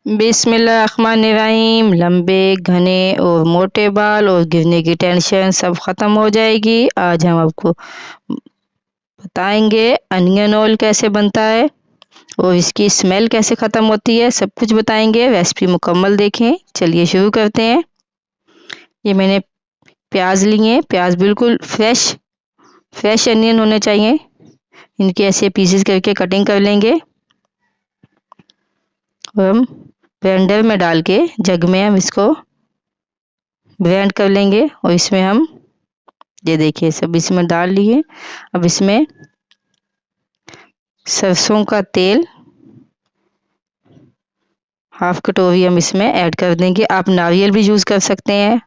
बिस्मिल्लाहिर्रहमानिर्रहीम। लंबे, घने और मोटे बाल और गिरने की टेंशन सब ख़त्म हो जाएगी। आज हम आपको बताएंगे अनियन ऑयल कैसे बनता है और इसकी स्मेल कैसे ख़त्म होती है, सब कुछ बताएंगे। रेसिपी मुकम्मल देखें। चलिए शुरू करते हैं। ये मैंने प्याज लिए। प्याज बिल्कुल फ्रेश अनियन होने चाहिए। इनके ऐसे पीसेस करके कटिंग कर लेंगे और हम ब्लेंडर में डाल के जग में हम इसको ब्लेंड कर लेंगे। और इसमें हम ये देखिए सब इसमें डाल लिए। अब इसमें सरसों का तेल हाफ कटोरी हम इसमें ऐड कर देंगे। आप नारियल भी यूज़ कर सकते हैं।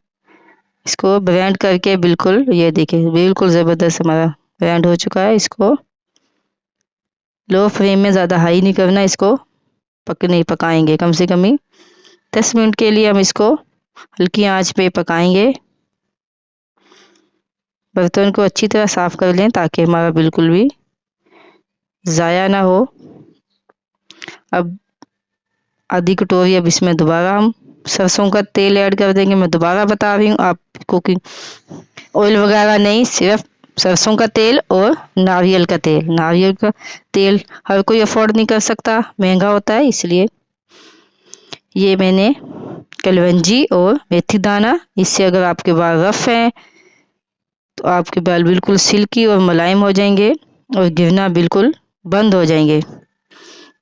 इसको ब्लेंड करके बिल्कुल ये देखिए बिल्कुल ज़बरदस्त हमारा ब्लेंड हो चुका है। इसको लो फ्लेम में ज़्यादा हाई नहीं करना, इसको पकाएंगे कम से कम 10 मिनट के लिए हम इसको हल्की आंच पे पकाएंगे। बर्तन को अच्छी तरह साफ कर लें ताकि हमारा बिल्कुल भी ज़ाया ना हो। अब आधी कटोरी अब इसमें दोबारा हम सरसों का तेल ऐड कर देंगे। मैं दोबारा बता रही हूँ, आप कुकिंग ऑयल वगैरह नहीं, सिर्फ सरसों का तेल और नारियल का तेल। नारियल का तेल हर कोई अफोर्ड नहीं कर सकता, महंगा होता है, इसलिए ये मैंने कलवंजी और मेथी दाना। इससे अगर आपके बाल रफ हैं तो आपके बाल बिल्कुल सिल्की और मुलायम हो जाएंगे और गिरना बिल्कुल बंद हो जाएंगे।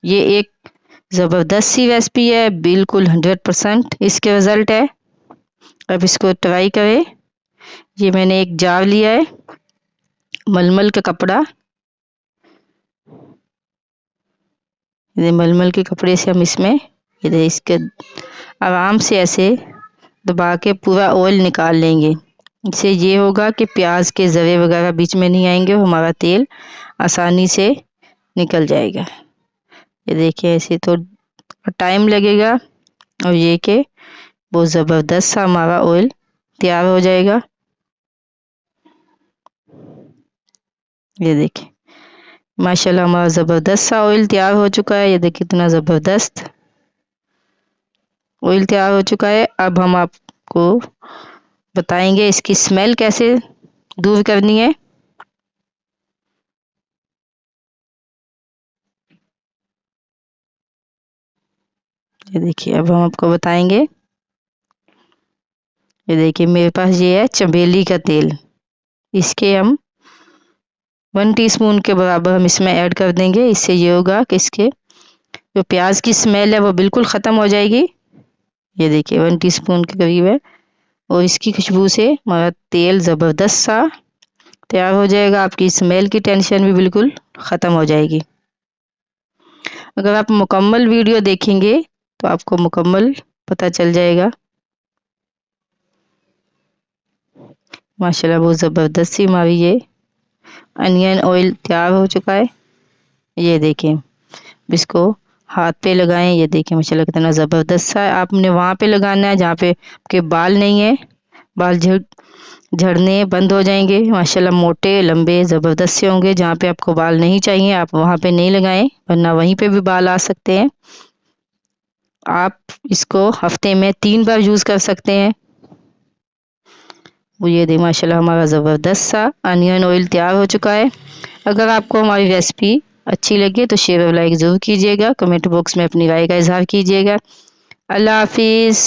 ये एक ज़बरदस्त सी रेसिपी है, बिल्कुल 100% इसके रिज़ल्ट है। अब इसको ट्राई करें। ये मैंने एक जार लिया है, मलमल का कपड़ा। ये मलमल के कपड़े से हम इसमें ये इसके आराम से ऐसे दबा के पूरा ऑयल निकाल लेंगे। इससे ये होगा कि प्याज के ज़रे वगैरह बीच में नहीं आएंगे और हमारा तेल आसानी से निकल जाएगा। ये देखिए ऐसे तो टाइम लगेगा और ये कि बहुत ज़बरदस्त सा हमारा ऑयल तैयार हो जाएगा। ये देखिए माशाल्लाह हमारा ज़बरदस्त सा ऑयल तैयार हो चुका है। ये देखिए कितना ज़बरदस्त ऑयल तैयार हो चुका है। अब हम आपको बताएंगे इसकी स्मेल कैसे दूर करनी है। ये देखिए अब हम आपको बताएंगे। ये देखिए मेरे पास ये है चमेली का तेल। इसके हम 1 टीस्पून के बराबर हम इसमें ऐड कर देंगे। इससे ये होगा कि इसके जो प्याज की स्मेल है वो बिल्कुल ख़त्म हो जाएगी। ये देखिए 1 टीस्पून के करीब है और इसकी खुशबू से हमारा तेल ज़बरदस्त सा तैयार हो जाएगा। आपकी स्मेल की टेंशन भी बिल्कुल ख़त्म हो जाएगी। अगर आप मुकम्मल वीडियो देखेंगे तो आपको मुकम्मल पता चल जाएगा। माशाल्लाह बहुत ज़बरदस्त सी हमारी ये अनियन ऑयल तैयार हो चुका है। ये देखें इसको हाथ पे लगाएं। ये देखें माशाल्लाह कितना ज़बरदस्त सा है। आपने वहाँ पे लगाना है जहाँ पे आपके बाल नहीं है, बाल झड़ने बंद हो जाएंगे। माशाल्लाह मोटे लंबे ज़बरदस्त से होंगे। जहाँ पे आपको बाल नहीं चाहिए आप वहाँ पे नहीं लगाएं, वरना वहीं पे भी बाल आ सकते हैं। आप इसको हफ्ते में 3 बार यूज़ कर सकते हैं। वो ये देखिए माशाल्लाह हमारा ज़बरदस्त सा अनियन ऑयल तैयार हो चुका है। अगर आपको हमारी रेसिपी अच्छी लगे तो शेयर और लाइक ज़रूर कीजिएगा। कमेंट बॉक्स में अपनी राय का इजहार कीजिएगा। अल्लाह हाफिज़।